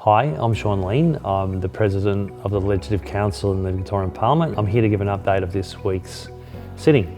Hi, I'm Sean Lean. I'm the President of the Legislative Council in the Victorian Parliament. I'm here to give an update of this week's sitting.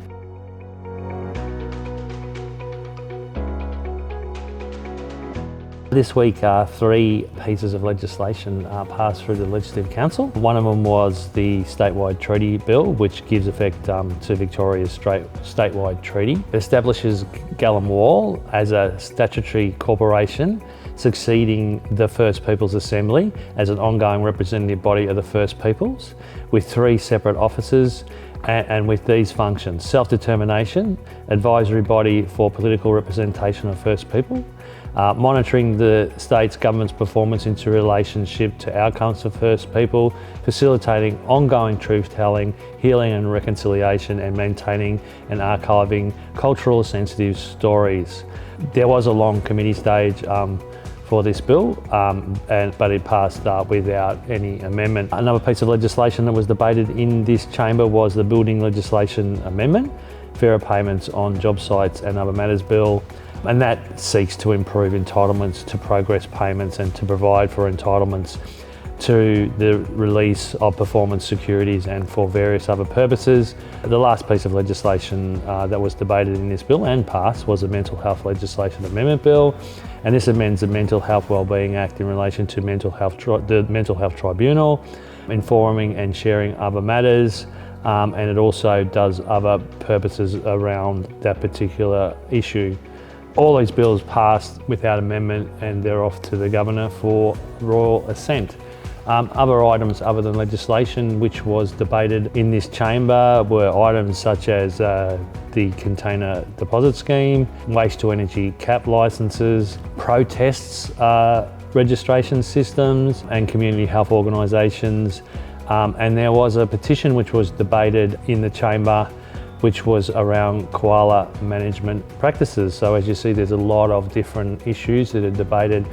This week, three pieces of legislation passed through the Legislative Council. One of them was the statewide treaty bill, which gives effect to Victoria's statewide treaty. It establishes Gallimwall as a statutory corporation, succeeding the First Peoples Assembly as an ongoing representative body of the First Peoples, with three separate offices and with these functions: self-determination, advisory body for political representation of First People, monitoring the state's government's performance into relationship to outcomes for First People, facilitating ongoing truth-telling, healing and reconciliation, and maintaining and archiving cultural sensitive stories. There was a long committee stage for this bill, but it passed without any amendment. Another piece of legislation that was debated in this chamber was the Building Legislation Amendment, Fairer Payments on Job Sites and Other Matters Bill, and that seeks to improve entitlements to progress payments and to provide for entitlements to the release of performance securities and for various other purposes. The last piece of legislation that was debated in this bill and passed was the Mental Health Legislation Amendment Bill, and this amends the Mental Health Wellbeing Act in relation to the Mental Health Tribunal, informing and sharing other matters, and it also does other purposes around that particular issue. All these bills passed without amendment and they're off to the Governor for royal assent. Other items other than legislation which was debated in this chamber were items such as the container deposit scheme, waste to energy cap licences, protests registration systems and community health organisations. And there was a petition which was debated in the chamber which was around koala management practices. So as you see, there's a lot of different issues that are debated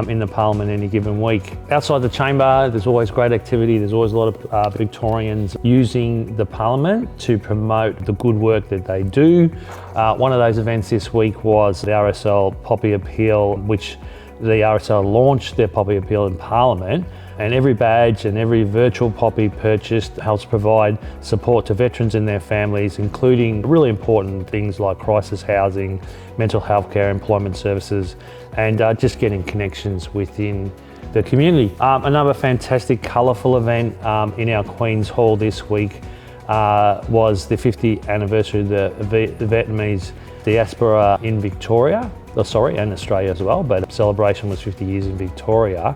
in the Parliament any given week. Outside the chamber, there's always great activity. There's always a lot of Victorians using the Parliament to promote the good work that they do. One of those events this week was the RSL Poppy Appeal, which the RSL launched their Poppy Appeal in Parliament. And every badge and every virtual poppy purchased helps provide support to veterans and their families, including really important things like crisis housing, mental health care, employment services, and just getting connections within the community. Another fantastic, colourful event in our Queen's Hall this week was the 50th anniversary of the Vietnamese diaspora in Victoria, and Australia as well, but celebration was 50 years in Victoria.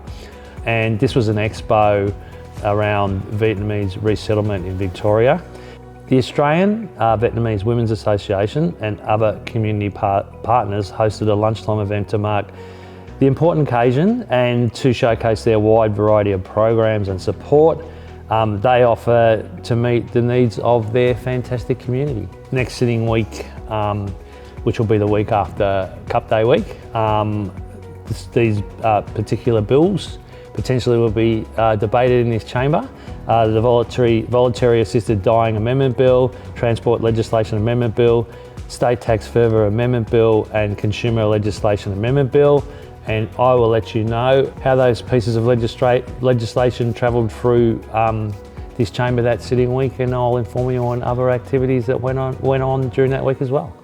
And this was an expo around Vietnamese resettlement in Victoria. The Australian Vietnamese Women's Association and other community partners hosted a lunchtime event to mark the important occasion and to showcase their wide variety of programs and support they offer to meet the needs of their fantastic community. Next sitting week, which will be the week after Cup Day week, these particular bills potentially will be debated in this chamber. The Voluntary Assisted Dying Amendment Bill, Transport Legislation Amendment Bill, State Tax Fervour Amendment Bill, and Consumer Legislation Amendment Bill. And I will let you know how those pieces of legislation travelled through this chamber that sitting week, and I'll inform you on other activities that went on during that week as well.